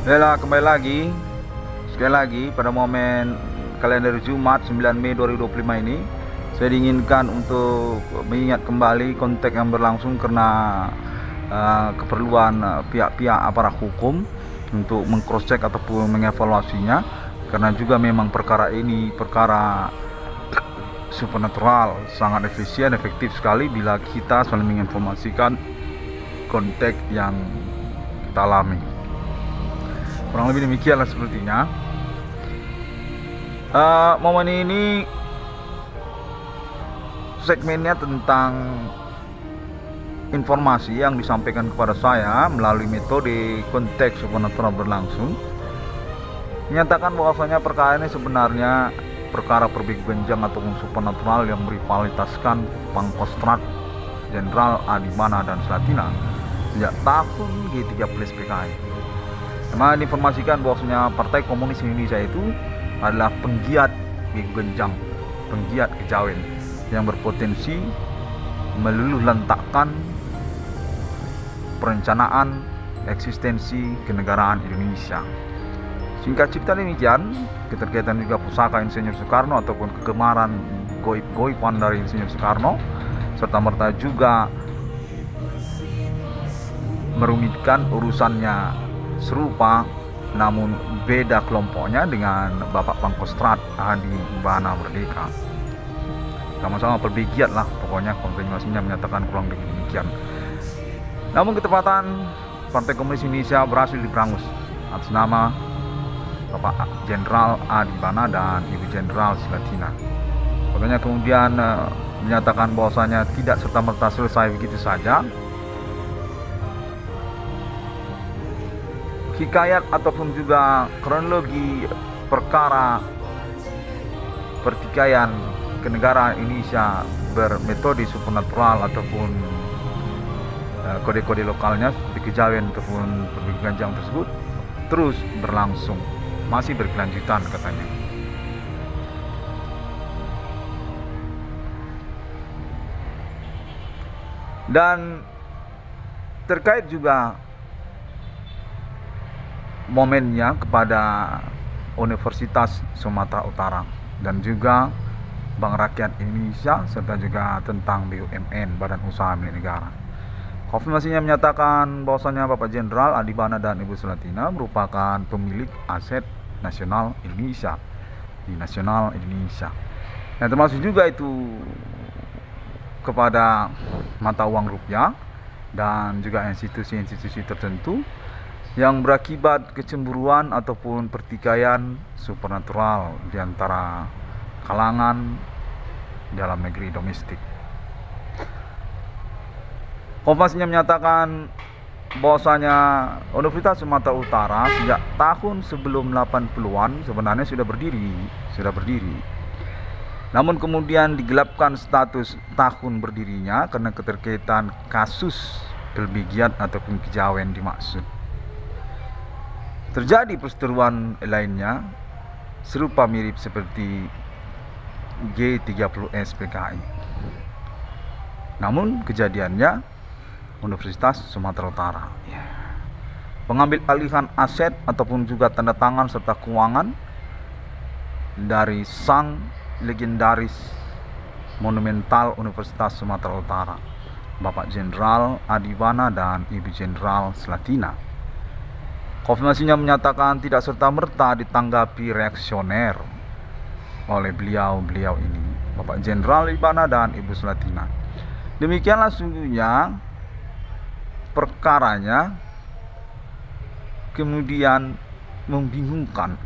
Yalah, kembali lagi. Sekali lagi pada momen kalender Jumat 9 Mei 2025 ini, saya diinginkan untuk mengingat kembali konteks yang berlangsung karena keperluan pihak-pihak aparat hukum untuk mengcross check ataupun mengevaluasinya, karena juga memang perkara ini perkara supernatural, sangat efisien, efektif sekali bila kita saling menginformasikan konteks yang kita alami. Kurang lebih demikianlah sepertinya. Momen ini segmennya tentang informasi yang disampaikan kepada saya melalui metode konteks supernatural berlangsung, menyatakan bahwasanya perkara ini sebenarnya perkara perbeganjang ataupun supernatural yang merivalitaskan Pangkostrat Jenderal Adibana dan Slatina sejak tahun G30 PKI. Memang diinformasikan bahwasanya Partai Komunis Indonesia itu adalah penggiat begenjang, penggiat kejawen yang berpotensi meluluh lantakkan perencanaan eksistensi kenegaraan Indonesia. Singkat cerita demikian, keterkaitan juga pusaka Insinyur Soekarno ataupun kegemaran goib-goiban dari Insinyur Soekarno, serta merta juga merumitkan urusannya serupa namun beda kelompoknya dengan Bapak Pangkostrat Adibana Merdeka. Sama-sama perbegiat lah pokoknya, konfirmasinya menyatakan kurang lebih demikian. Namun ketepatan Partai Komunis Indonesia berhasil diberangus atas nama Bapak Jenderal Adibana dan Ibu Jenderal Slatina. Pokoknya kemudian menyatakan bahwasanya tidak serta-merta selesai begitu saja. Hikayat ataupun juga kronologi perkara pertikaian kenegaraan Indonesia bermetode supernatural ataupun kode-kode lokalnya seperti kejawen ataupun perbeganjang tersebut terus berlangsung, masih berkelanjutan katanya. Dan terkait juga momennya kepada Universitas Sumatera Utara dan juga Bank Rakyat Indonesia serta juga tentang BUMN, Badan Usaha Milik Negara. Konfirmasinya menyatakan bahwasanya Bapak Jenderal Adibana dan Ibu Slatina merupakan pemilik aset nasional Indonesia di Nasional Indonesia. Nah, termasuk juga itu kepada mata uang rupiah dan juga institusi-institusi tertentu yang berakibat kecemburuan ataupun pertikaian supernatural di antara kalangan dalam negeri domestik. Konfirmasinya menyatakan bahwasanya Universitas Sumatera Utara sejak tahun sebelum 80-an sebenarnya sudah berdiri. Namun kemudian digelapkan status tahun berdirinya karena keterkaitan kasus pelbigiat ataupun kejawen dimaksud. Terjadi perseteruan lainnya serupa mirip seperti G30S PKI. Namun kejadiannya Universitas Sumatera Utara. Pengambil alihan aset ataupun juga tanda tangan serta keuangan dari sang legendaris monumental Universitas Sumatera Utara, Bapak Jenderal Adibana dan Ibu Jenderal Slatina. Konfirmasinya menyatakan tidak serta-merta ditanggapi reaksioner oleh beliau ini, Bapak Jenderal Adibana dan Ibu Slatina. Demikianlah sungguhnya perkaranya kemudian membingungkan.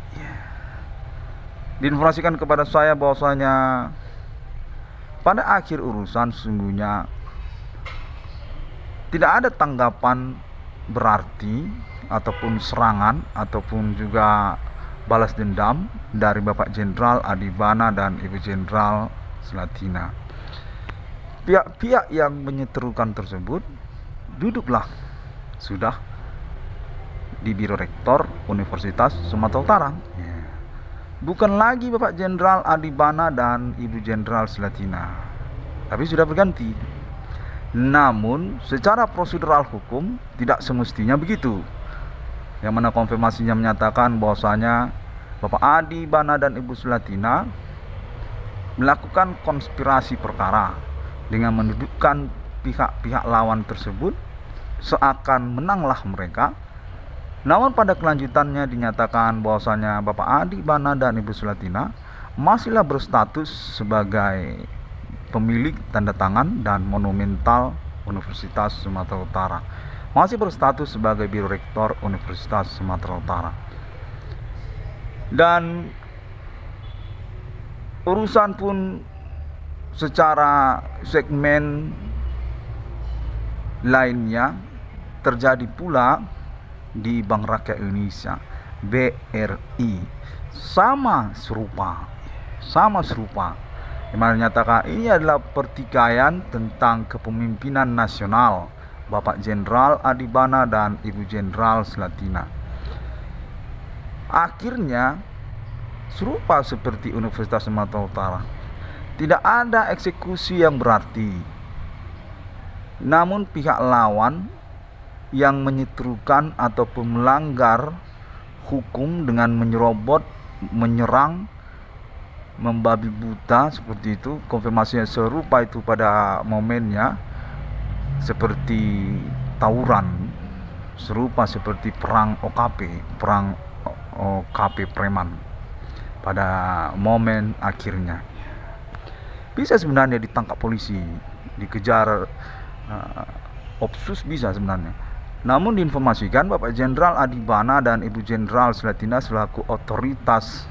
Diinformasikan kepada saya bahwasanya pada akhir urusan sungguhnya tidak ada tanggapan berarti ataupun serangan ataupun juga balas dendam dari Bapak Jenderal Adibana dan Ibu Jenderal Slatina. Pihak-pihak yang menyeterukan tersebut duduklah sudah di Biro Rektor Universitas Sumatera Utara. Bukan lagi Bapak Jenderal Adibana dan Ibu Jenderal Slatina, tapi sudah berganti. Namun secara prosedural hukum tidak semestinya begitu. yang mana konfirmasinya menyatakan bahwasanya Bapak Adi Bana dan Ibu Sulatina melakukan konspirasi perkara dengan mendudukkan pihak-pihak lawan tersebut seakan menanglah mereka. Namun pada kelanjutannya dinyatakan bahwasanya Bapak Adi Bana dan Ibu Sulatina masihlah berstatus sebagai pemilik tanda tangan dan monumental Universitas Sumatera Utara, masih berstatus sebagai Biro Rektor Universitas Sumatera Utara. Dan urusan pun secara segmen lainnya terjadi pula di Bank Rakyat Indonesia, BRI, sama serupa, yang mana menyatakan ini adalah pertikaian tentang kepemimpinan nasional Bapak Jenderal Adi Bana dan Ibu Jenderal Sulatina. Akhirnya serupa seperti Universitas Sumatera Utara, tidak ada eksekusi yang berarti, namun pihak lawan yang menyeterukan ataupun melanggar hukum dengan menyerobot, menyerang, membabi buta seperti itu. Konfirmasinya serupa itu pada momennya, seperti tawuran, serupa seperti perang OKP preman pada momen akhirnya. Bisa sebenarnya ditangkap polisi, dikejar Opsus, bisa sebenarnya. Namun diinformasikan Bapak Jenderal Adi Bana dan Ibu Jenderal Sulatina selaku otoritas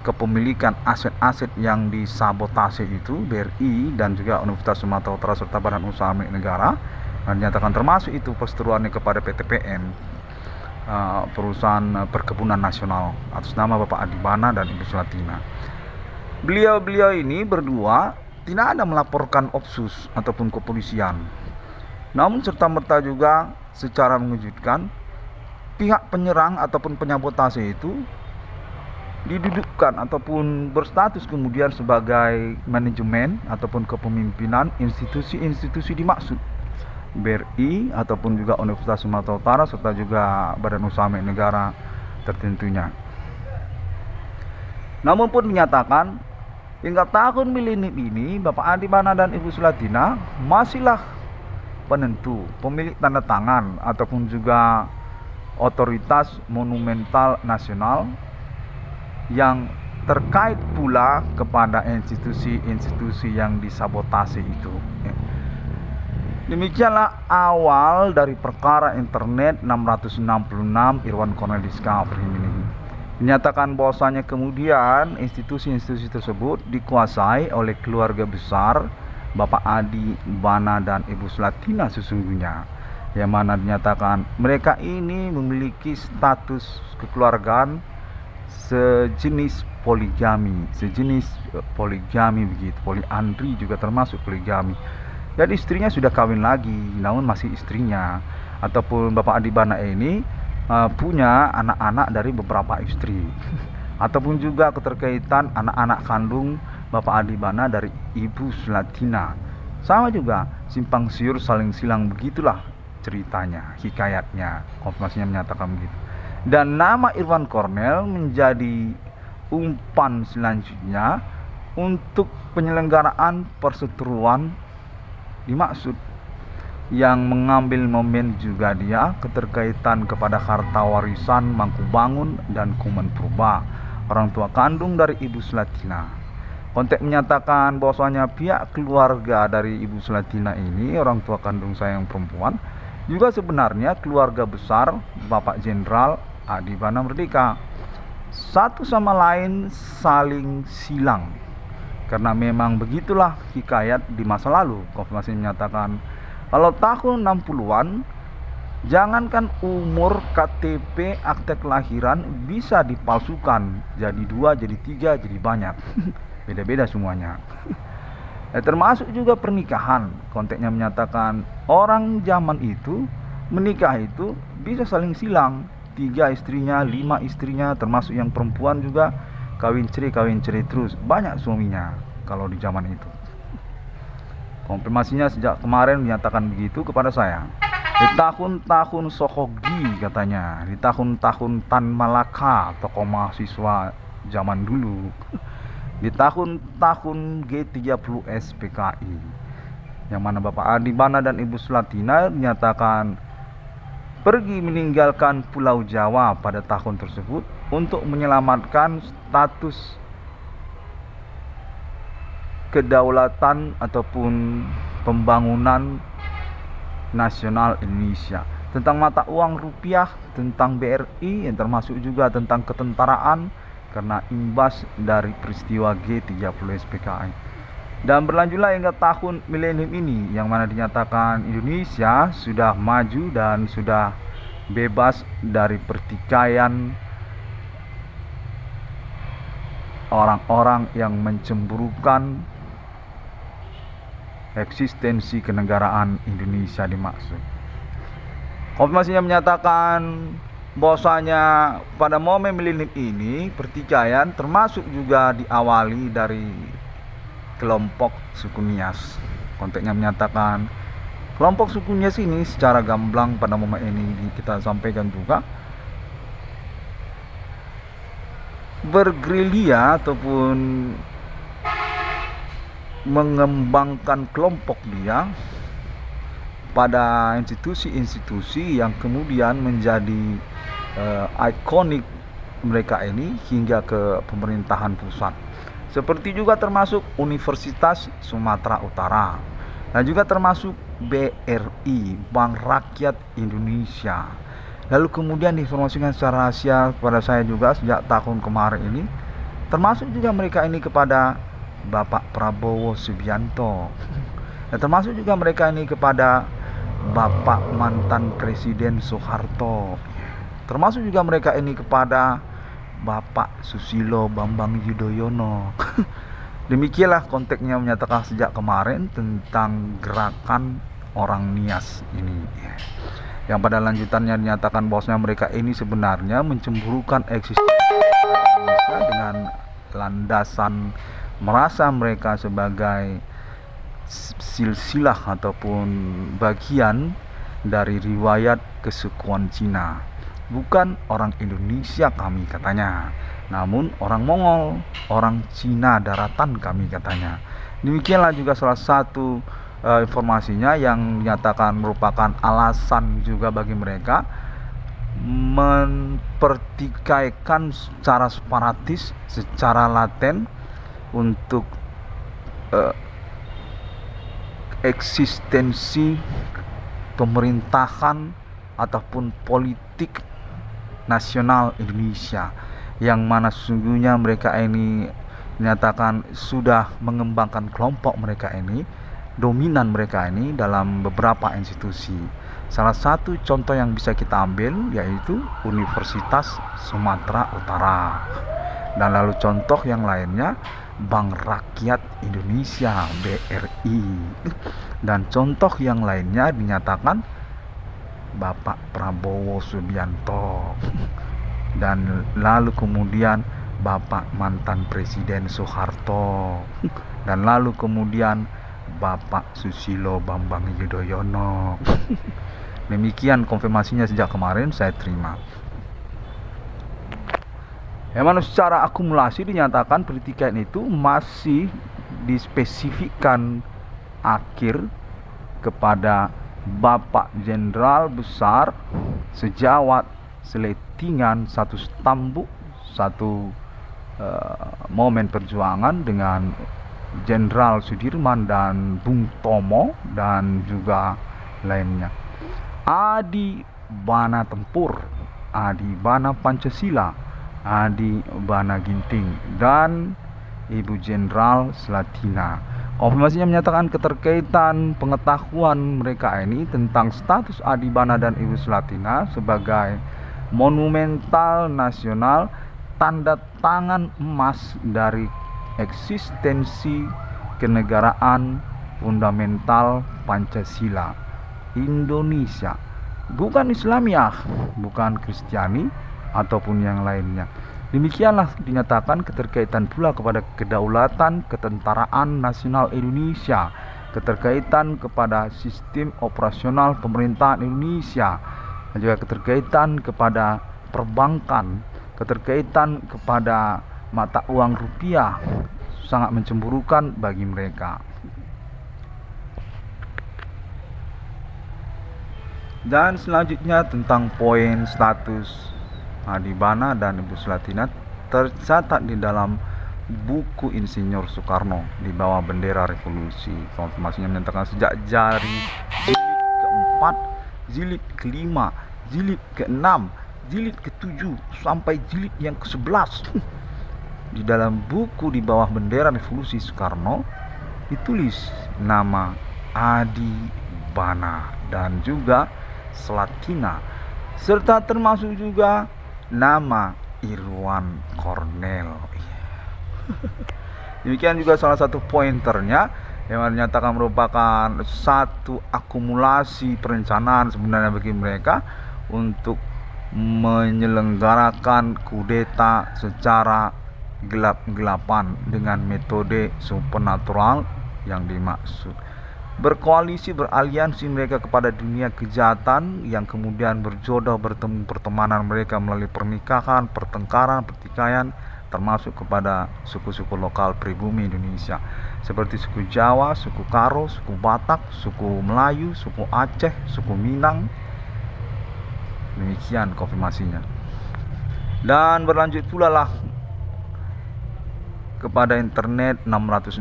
kepemilikan aset-aset yang disabotase itu, BRI dan juga Universitas Sumatera Utara serta Badan Usaha Milik Negara, dan dinyatakan termasuk itu perseteruannya kepada PTPN, perusahaan perkebunan nasional, atas nama Bapak Adi Bana dan Ibu Sulatina. Beliau ini berdua tidak ada melaporkan Opsus ataupun kepolisian. Namun serta-merta juga secara mengejutkan pihak penyerang ataupun penyabotase itu didudukkan ataupun berstatus kemudian sebagai manajemen ataupun kepemimpinan institusi-institusi dimaksud, BRI ataupun juga Universitas Sumatera Utara serta juga Badan Usaha Milik Negara tertentunya. Namun pun menyatakan hingga tahun milenum ini Bapak Adi Bana dan Ibu Sulatina masihlah penentu, pemilik tanda tangan ataupun juga otoritas monumental nasional yang terkait pula kepada institusi-institusi yang disabotase itu. Demikianlah awal dari perkara internet 666 Irwan Cornel Discovery ini. Dinyatakan bahwasanya kemudian institusi-institusi tersebut dikuasai oleh keluarga besar Bapak Adi Bana dan Ibu Sulatina sesungguhnya, yang mana dinyatakan mereka ini memiliki status kekeluargaan sejenis poligami begitu. Poliandri juga termasuk poligami. Dan istrinya sudah kawin lagi, namun masih istrinya. Ataupun Bapak Adi Bana ini punya anak-anak dari beberapa istri. Ataupun juga keterkaitan anak-anak kandung Bapak Adi Bana dari Ibu Sulatina. Sama juga simpang siur saling silang, begitulah ceritanya, hikayatnya. Konfirmasinya menyatakan begitu. Dan nama Irwan Cornel menjadi umpan selanjutnya untuk penyelenggaraan perseteruan dimaksud, yang mengambil momen juga dia keterkaitan kepada harta warisan Mangkubangun dan Kuman Purba, orang tua kandung dari Ibu Sulatina. Konteks menyatakan bahwasanya pihak keluarga dari Ibu Sulatina ini, orang tua kandung saya yang perempuan, juga sebenarnya keluarga besar Bapak Jenderal Adi Bana Merdeka. Satu sama lain saling silang, karena memang begitulah hikayat di masa lalu. Konfirmasi menyatakan kalau tahun 60-an, jangankan umur, KTP, akte kelahiran bisa dipalsukan, jadi 2, jadi 3, jadi banyak. Beda-beda semuanya. Termasuk juga pernikahan. Konteksnya menyatakan orang zaman itu menikah itu bisa saling silang, 3 istrinya, 5 istrinya, termasuk yang perempuan juga kawin cerai terus, banyak suaminya kalau di zaman itu. Konfirmasinya sejak kemarin menyatakan begitu kepada saya. Di tahun-tahun Sohogi katanya, di tahun-tahun Tan Malaka, tokoh mahasiswa zaman dulu, di tahun-tahun G30 SPKI, yang mana Bapak Adi Bana dan Ibu Sulatina dinyatakan pergi meninggalkan Pulau Jawa pada tahun tersebut untuk menyelamatkan status kedaulatan ataupun pembangunan nasional Indonesia, tentang mata uang rupiah, tentang BRI, yang termasuk juga tentang ketentaraan karena imbas dari peristiwa G30 SPKI. Dan berlanjutlah hingga tahun milenium ini, yang mana dinyatakan Indonesia sudah maju dan sudah bebas dari pertikaian orang-orang yang mencemburukan eksistensi kenegaraan Indonesia dimaksud. Konfirmasinya menyatakan bahwasanya pada momen milenium ini pertikaian termasuk juga diawali dari kelompok suku Nias. Konteksnya menyatakan kelompok suku Nias ini secara gamblang pada momen ini kita sampaikan juga bergerilya ataupun mengembangkan kelompok dia pada institusi-institusi yang kemudian menjadi ikonik mereka ini hingga ke pemerintahan pusat, seperti juga termasuk Universitas Sumatera Utara dan juga termasuk BRI, Bank Rakyat Indonesia. Lalu kemudian diinformasikan secara rahasia kepada saya juga sejak tahun kemarin ini, termasuk juga mereka ini kepada Bapak Prabowo Subianto, dan termasuk juga mereka ini kepada Bapak mantan Presiden Soeharto, termasuk juga mereka ini kepada Bapak Susilo Bambang Yudhoyono. Demikianlah konteksnya menyatakan sejak kemarin tentang gerakan orang Nias ini, yang pada lanjutannya dinyatakan bahwasanya mereka ini sebenarnya mencemburukan eksistensi Indonesia dengan landasan merasa mereka sebagai silsilah ataupun bagian dari riwayat kesukuan Cina. Bukan orang Indonesia kami katanya, namun orang Mongol, orang Cina daratan kami katanya. Demikianlah juga salah satu informasinya yang dinyatakan merupakan alasan juga bagi mereka mempertikaikan secara separatis, secara laten untuk eksistensi pemerintahan ataupun politik nasional Indonesia, yang mana sesungguhnya mereka ini menyatakan sudah mengembangkan kelompok mereka ini, dominan mereka ini dalam beberapa institusi. Salah satu contoh yang bisa kita ambil yaitu Universitas Sumatera Utara, dan lalu contoh yang lainnya Bank Rakyat Indonesia BRI, dan contoh yang lainnya dinyatakan Bapak Prabowo Subianto, dan lalu kemudian Bapak mantan Presiden Soeharto, dan lalu kemudian Bapak Susilo Bambang Yudhoyono. Demikian konfirmasinya sejak kemarin saya terima. Yang mana secara akumulasi dinyatakan pertikaian itu masih dispesifikkan akhir kepada Bapak Jenderal Besar Sejawat Seletingan, satu stambuk, satu momen perjuangan dengan Jenderal Sudirman dan Bung Tomo dan juga lainnya. Adi Bana Tempur, Adi Bana Pancasila, Adi Bana Ginting, dan Ibu Jenderal Selatina. Konfirmasinya menyatakan keterkaitan pengetahuan mereka ini tentang status Adi Bana dan Ibu Selatina sebagai monumental nasional, tanda tangan emas dari eksistensi kenegaraan fundamental Pancasila Indonesia, bukan Islamiyah, bukan Kristiani ataupun yang lainnya. Demikianlah dinyatakan keterkaitan pula kepada kedaulatan ketentaraan nasional Indonesia, keterkaitan kepada sistem operasional pemerintahan Indonesia, dan juga keterkaitan kepada perbankan, keterkaitan kepada mata uang rupiah, sangat mencemburukan bagi mereka. Dan selanjutnya tentang poin status Adi Bana dan Ibu Sulatina tercatat di dalam buku Insinyur Soekarno di bawah bendera revolusi. Konfirmasinya menyatakan sejak jilid keempat, jilid kelima, jilid keenam, jilid ketujuh sampai jilid yang ke-11 di dalam buku di bawah bendera revolusi Soekarno ditulis nama Adi Bana dan juga Sulatina, serta termasuk juga nama Irwan Kornel. Demikian juga salah satu pointernya yang menyatakan merupakan satu akumulasi perencanaan sebenarnya bagi mereka untuk menyelenggarakan kudeta secara gelap-gelapan dengan metode supernatural yang dimaksud. Berkoalisi, beraliansi mereka kepada dunia kejahatan yang kemudian berjodoh bertemu pertemanan mereka melalui pernikahan, pertengkaran, pertikaian, termasuk kepada suku-suku lokal pribumi Indonesia seperti suku Jawa, suku Karo, suku Batak, suku Melayu, suku Aceh, suku Minang. Demikian konfirmasinya. Dan berlanjut pula lah kepada internet 666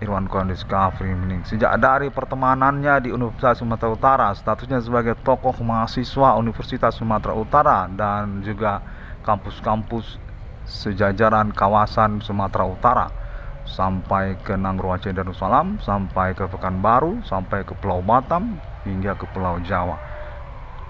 Irwan Kornel Discovery Meaning. Sejak dari pertemanannya di Universitas Sumatera Utara, statusnya sebagai tokoh mahasiswa Universitas Sumatera Utara dan juga kampus-kampus sejajaran kawasan Sumatera Utara sampai ke Nanggro Aceh Darussalam, sampai ke Pekanbaru, sampai ke Pulau Batam hingga ke Pulau Jawa.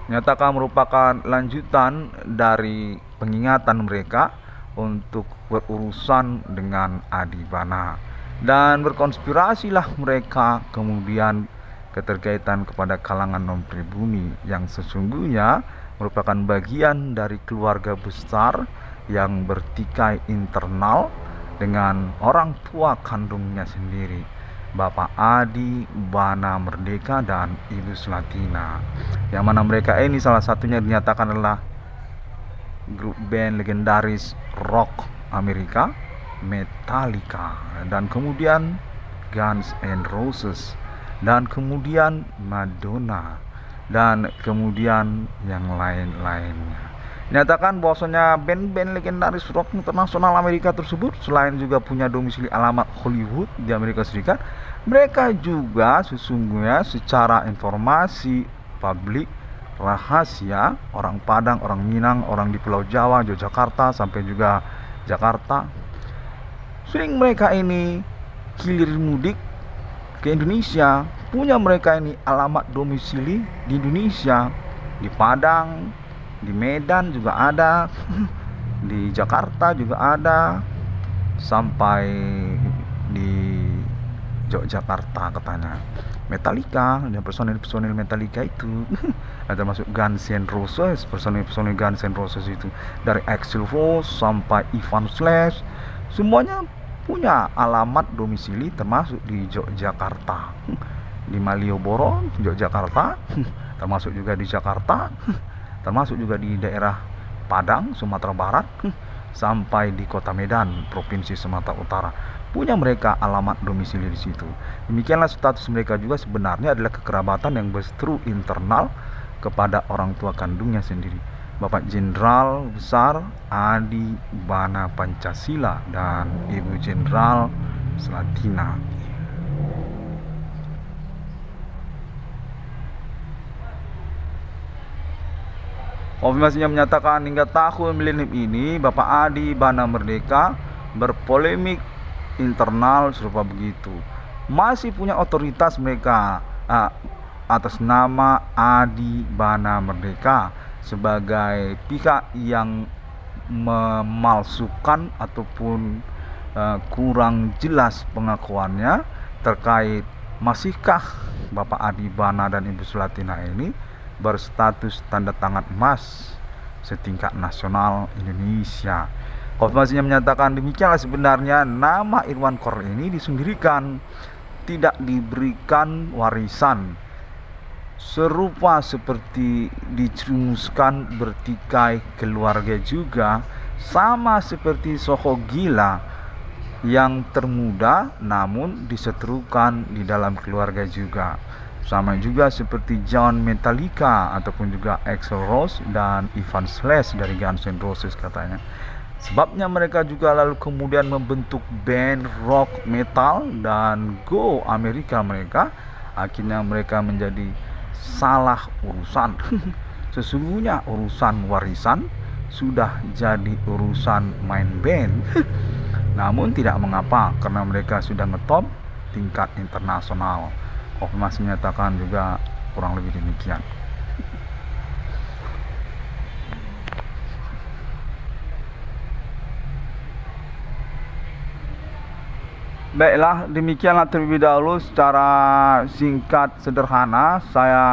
Nyatakan merupakan lanjutan dari pengingatan mereka untuk berurusan dengan Adi Bana, dan berkonspirasilah mereka kemudian keterkaitan kepada kalangan non-pribumi yang sesungguhnya merupakan bagian dari keluarga besar yang bertikai internal dengan orang tua kandungnya sendiri, Bapak Adi Bana Merdeka dan Ibu Sulatina, yang mana mereka ini salah satunya dinyatakan adalah grup band legendaris rock Amerika, Metallica, dan kemudian Guns N' Roses, dan kemudian Madonna, dan kemudian yang lain-lainnya. Nyatakan bahwasanya band-band legendaris rock internasional Amerika tersebut selain juga punya domisili alamat Hollywood di Amerika Serikat, mereka juga sesungguhnya secara informasi publik rahasia orang Padang, orang Minang, orang di Pulau Jawa, Yogyakarta sampai juga Jakarta, sering mereka ini hilir mudik ke Indonesia, punya mereka ini alamat domisili di Indonesia, di Padang, di Medan juga ada, di Jakarta juga ada, sampai di Yogyakarta katanya. Metallica dan personil-personil Metallica itu termasuk Guns N' Roses, personil-personil Guns N' Roses itu dari Axl Rose sampai Ivan Slash, semuanya punya alamat domisili termasuk di Yogyakarta, di Malioboro, Yogyakarta, termasuk juga di Jakarta, termasuk juga di daerah Padang, Sumatera Barat, sampai di Kota Medan, Provinsi Sumatera Utara. Punya mereka alamat domisili di situ. Demikianlah status mereka juga sebenarnya adalah kekerabatan yang berseteru internal kepada orang tua kandungnya sendiri, Bapak Jenderal Besar Adi Bana Pancasila dan Ibu Jenderal Sulatina. Konfirmasinya menyatakan hingga tahun milenium ini Bapak Adi Bana Merdeka berpolemik internal serupa begitu. Masih punya otoritas mereka atas nama Adi Bana Merdeka sebagai pihak yang memalsukan ataupun kurang jelas pengakuannya terkait masihkah Bapak Adi Bana dan Ibu Sulatina ini berstatus tanda tangan emas setingkat nasional Indonesia. Konfirmasinya menyatakan demikianlah sebenarnya nama Irwan Kornel ini disendirikan tidak diberikan warisan, serupa seperti dicerumuskan bertikai keluarga juga, sama seperti Soho Gila yang termuda namun diseterukan di dalam keluarga juga. Sama juga seperti John Metallica ataupun juga Axl Rose dan Ivan Slash dari Guns N' Roses katanya. Sebabnya mereka juga lalu kemudian membentuk band rock metal dan go Amerika mereka. Akhirnya mereka menjadi salah urusan. Sesungguhnya urusan warisan sudah jadi urusan main band. Namun tidak mengapa karena mereka sudah ngetop tingkat internasional. Masih menyatakan juga kurang lebih demikian. Baiklah, demikianlah terlebih dahulu secara singkat sederhana saya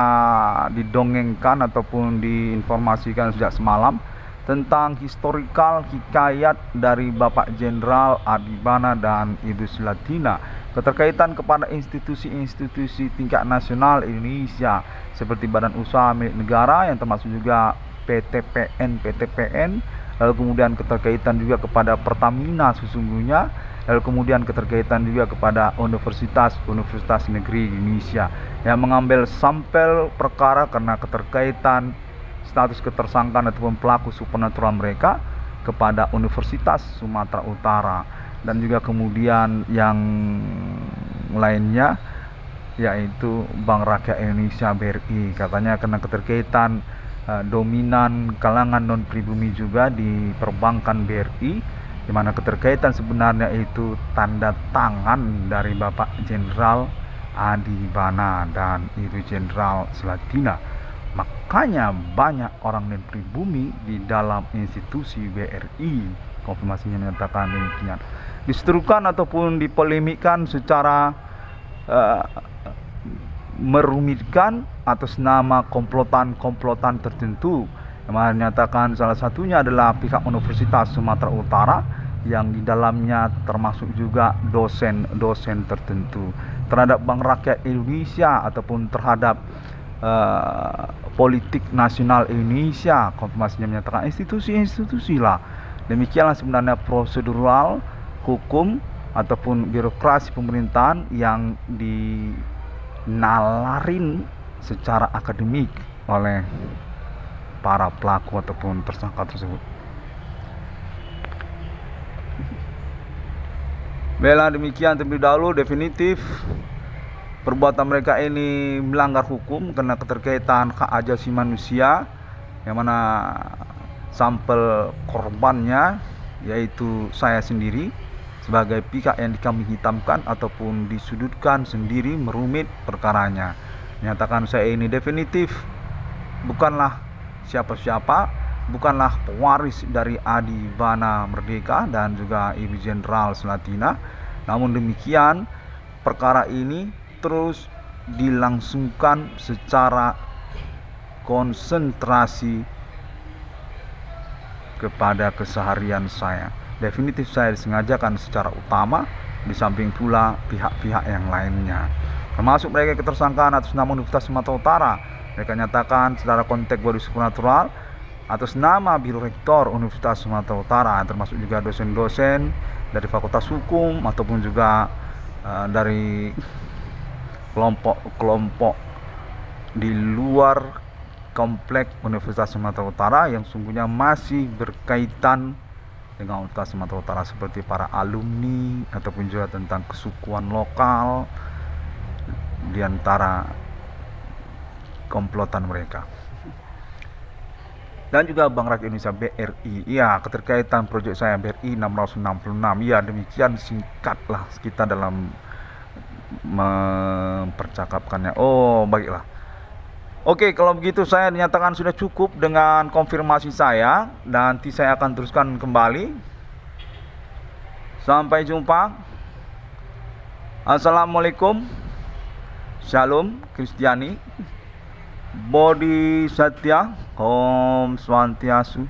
didongengkan ataupun diinformasikan sejak semalam tentang historikal hikayat dari Bapak Jenderal Adibana dan Ibu Sulatina keterkaitan kepada institusi-institusi tingkat nasional Indonesia seperti badan usaha milik negara yang termasuk juga PTPN, lalu kemudian keterkaitan juga kepada Pertamina sesungguhnya, lalu kemudian keterkaitan juga kepada Universitas Negeri Indonesia yang mengambil sampel perkara karena keterkaitan status ketersangkaan ataupun pelaku supernatural mereka kepada Universitas Sumatera Utara. Dan juga kemudian yang lainnya yaitu Bank Rakyat Indonesia BRI, katanya karena keterkaitan dominan kalangan non pribumi juga di perbankan BRI, di mana keterkaitan sebenarnya itu tanda tangan dari Bapak Jenderal Adibana dan Ibu Jenderal Sulatina. Makanya banyak orang non pribumi di dalam institusi BRI, konfirmasinya menyatakan demikian, diseterukan ataupun dipolemikkan secara merumitkan atas nama komplotan tertentu yang menyatakan salah satunya adalah pihak Universitas Sumatera Utara yang di dalamnya termasuk juga dosen-dosen tertentu terhadap Bank Rakyat Indonesia ataupun terhadap politik nasional Indonesia. Konfirmasinya menyatakan institusi-institusi lah. Demikianlah sebenarnya prosedural hukum ataupun birokrasi pemerintahan yang dinalarin secara akademik oleh para pelaku ataupun tersangka tersebut. Bela demikian terlebih dahulu, definitif perbuatan mereka ini melanggar hukum karena keterkaitan hak asasi manusia, yang mana sampel korbannya yaitu saya sendiri sebagai pihak yang kami hitamkan ataupun disudutkan sendiri merumit perkaranya. Menyatakan saya ini definitif bukanlah siapa-siapa, bukanlah pewaris dari Adibana Merdeka dan juga Ibu Jenderal Sulatina. Namun demikian, perkara ini terus dilangsungkan secara konsentrasi kepada keseharian saya. Definitif saya disengajakan secara utama, di samping pula pihak-pihak yang lainnya, termasuk mereka ketersangkaan atas nama Universitas Sumatera Utara. Mereka nyatakan secara konteks body supernatural atas nama Biro Rektor Universitas Sumatera Utara, termasuk juga dosen-dosen dari Fakultas Hukum ataupun juga dari kelompok-kelompok di luar kompleks Universitas Sumatera Utara yang sungguhnya masih berkaitan dengan Universitas Sumatera Utara, seperti para alumni ataupun juga tentang kesukuan lokal di antara komplotan mereka. Dan juga Bank Rakyat Indonesia BRI, ya, keterkaitan proyek saya BRI 666. Ya, demikian singkatlah kita dalam mempercakapkannya. Oh, baiklah. Oke, kalau begitu saya dinyatakan sudah cukup dengan konfirmasi saya. Nanti saya akan teruskan kembali. Sampai jumpa. Assalamualaikum. Shalom Kristiani. Bodhisattva. Om Swastiastu.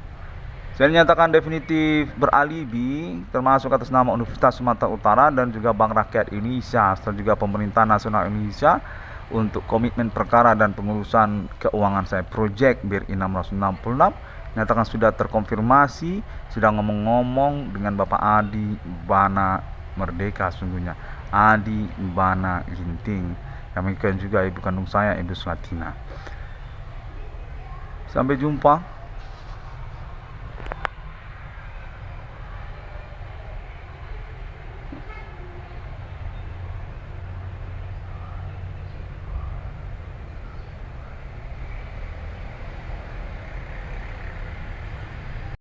Dan nyatakan definitif beralibi termasuk atas nama Universitas Sumatera Utara dan juga Bank Rakyat Indonesia serta juga Pemerintah Nasional Indonesia untuk komitmen perkara dan pengurusan keuangan saya proyek BRI 666. Nyatakan sudah terkonfirmasi, sudah ngomong-ngomong dengan Bapak Adi Bana Merdeka, sungguhnya Adi Bana Ginting. Demikian juga ibu kandung saya, Ibu Slatina. Sampai jumpa.